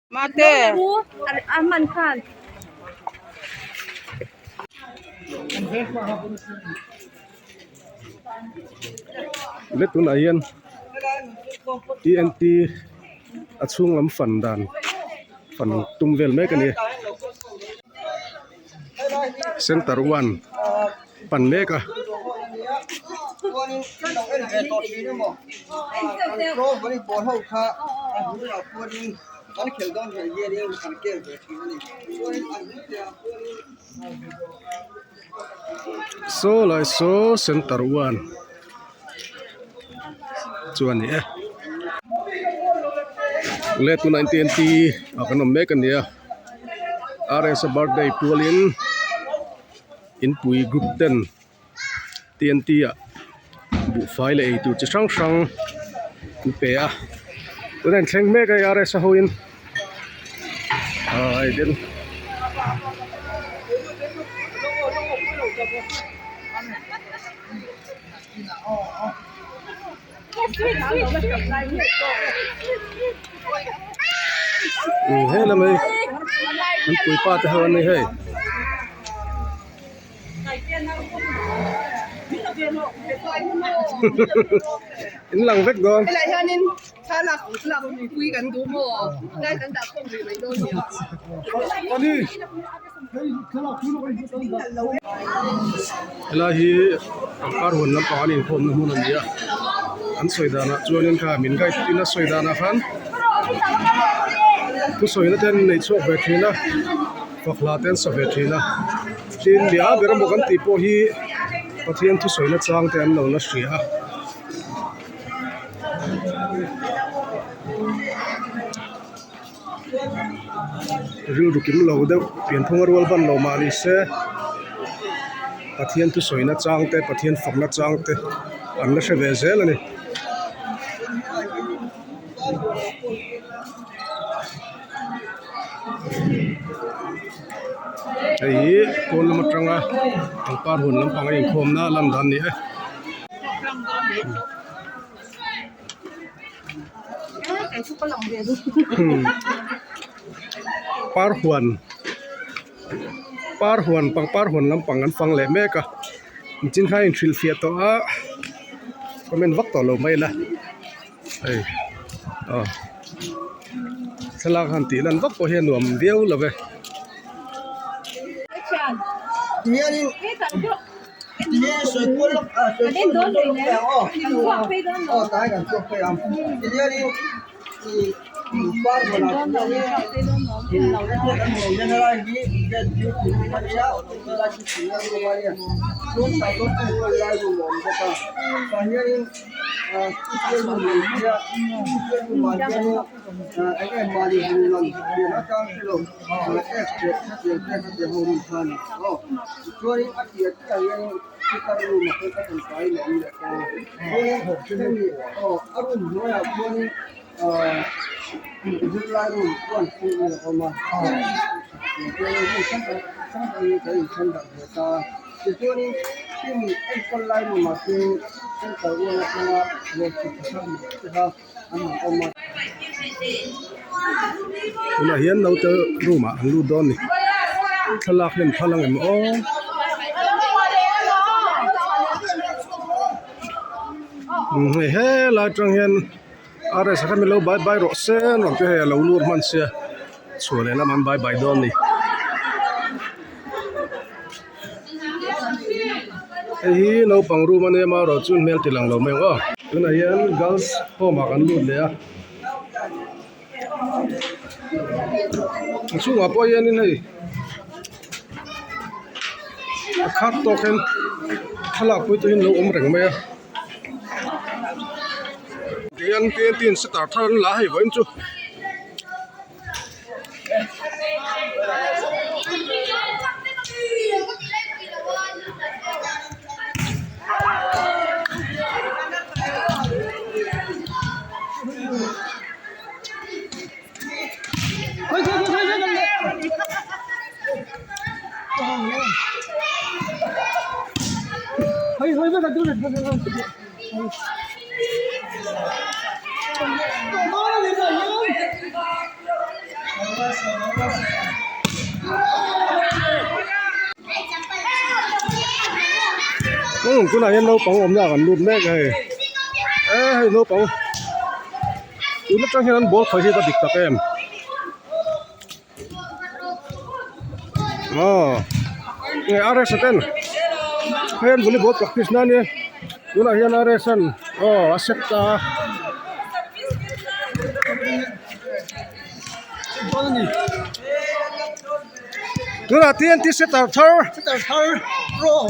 Mate. Aman kan. Letun ayan TNT achung lam fan dan fan tumvel me kani center 1 pan me ka so lai so center 1 chuan ni letun TNT akanom me kani JRS birthday pualin INPUI group 10 TNT-ah bu file ai tu chang chang ku pe a tunen thleng me ka JRS hoin ai den hey la mai INPUI pa ta hawan ni hey in lang vek gong Lại hơn nên khá là quý gắn đúng mùa đây gắn đã không bị mấy đôi nhiều. con đi là hi par hồn lắm có nên không muốn làm gì à anh soi đàn à cho nên cả mình cái tin là soi đàn à khán tu soi nó tên này chụp về thì na hoặc là tên soi về thì na tin bia về một cái tipo hi có thiên tu soi nó trang tên nó là gì à riu du kim lo de pian thong rol ban lo ma ni se pathian tu soina chang te pathian phokna chang te an la shave zel ani ai kon lam tanga ang par hun lam pang ai khom na lam dan ni par huan pang lampang an phang le meka chin khai in thil fiat to a comment vak to lo mai la ei thalak han ti lan vak ko he nuam deu lo ve Ningani. Ini soi lok soi lok oh tai kan chok pe am. Ningani par bola general di get di Malaysia lagi sini Malaysia pun tak tahu lagi lom kata saya ini kita Malaysia kita Malaysia agak Mali bulan dia nak kilo dia huruf sana oh jadi akhirnya yang kita rumah kita sampai lagi oh arun doa pun Julai bulan ini rumah. Jadi sampai dari sana kita. Jadi ini Julai rumah ini sampai bulan ini kita anak rumah. Una hian no te ruma an lu don ni thalak len phalang em o he la tang hian are sa kami lo bye ro sen ro ke he lo lur man sia chule la man bye don ni hi no pang ru man e ma ro chun mel tilang lo meng o una hian girls home kan lu le a chung apo hian in hei khat to khen thalak pui to hin lo om reng mai a tin start than la hei voin chu Cái này nấu bóng ổn ra gần lụt mẹ cái ê nấu bóng nó trong khi nó bố khởi thì ta địch tập em nghe RS tên hay anh volleyball practice na niya yun na yan RS an accept yun na TNT set our tower pro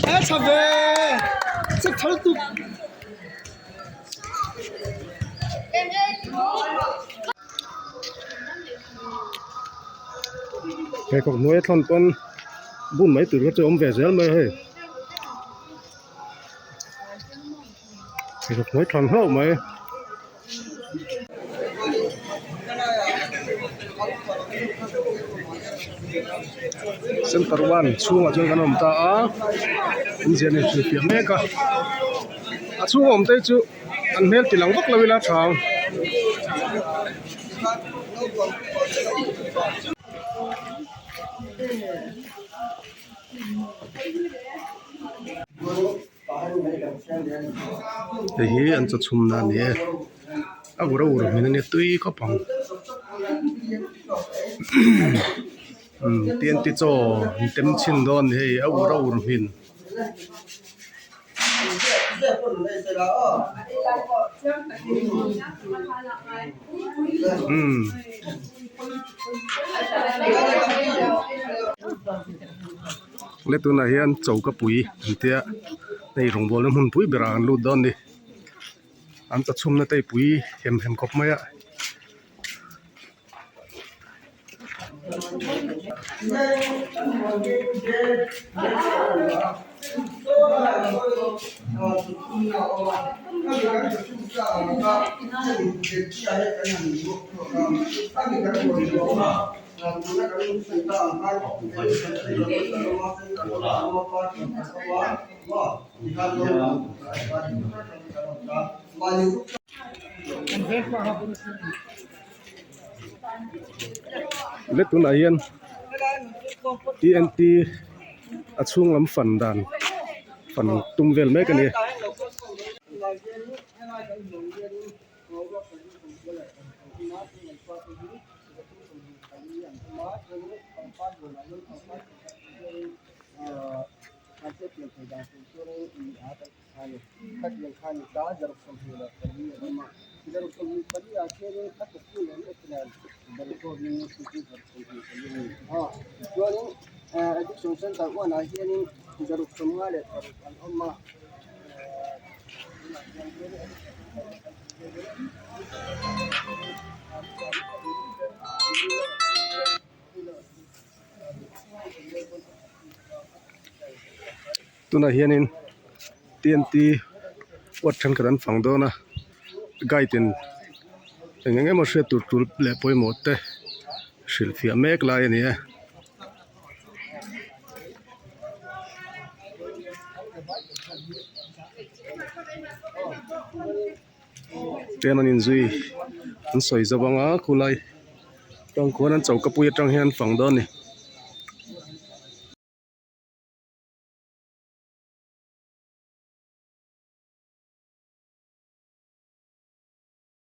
That's a very successful. cái cọc nuôi thon con bún mấy từ cái chỗ ông về dưới mới hơi cái cọc nuôi thon hậu mấy center one chung ở trên cái nòng ta anh diễn này chụp phim mấy cả chung ông tây chú anh hết thì lăng bốc là vì là chàng thì anh chụp chum na nè ura mình nè tui có bằng tiền tí cho tem chín đòn thì ura mình lẽ tu này anh chầu cái bụi thì này rong bò lên hun bụi bера anh lụt đòn đi anh ta chum na tay bụi hem cọp mấy ạ lết tu này yên TNT chung lắm phần đàn phần tung về mấy cái này tu na hianin TNT wat than kan phang do na gai tin engenge mo se tur le poi mo te sil fia mek lai ni ten an in zui an soi zawanga khulai tang khuan an chau kapui atang hian phang do ni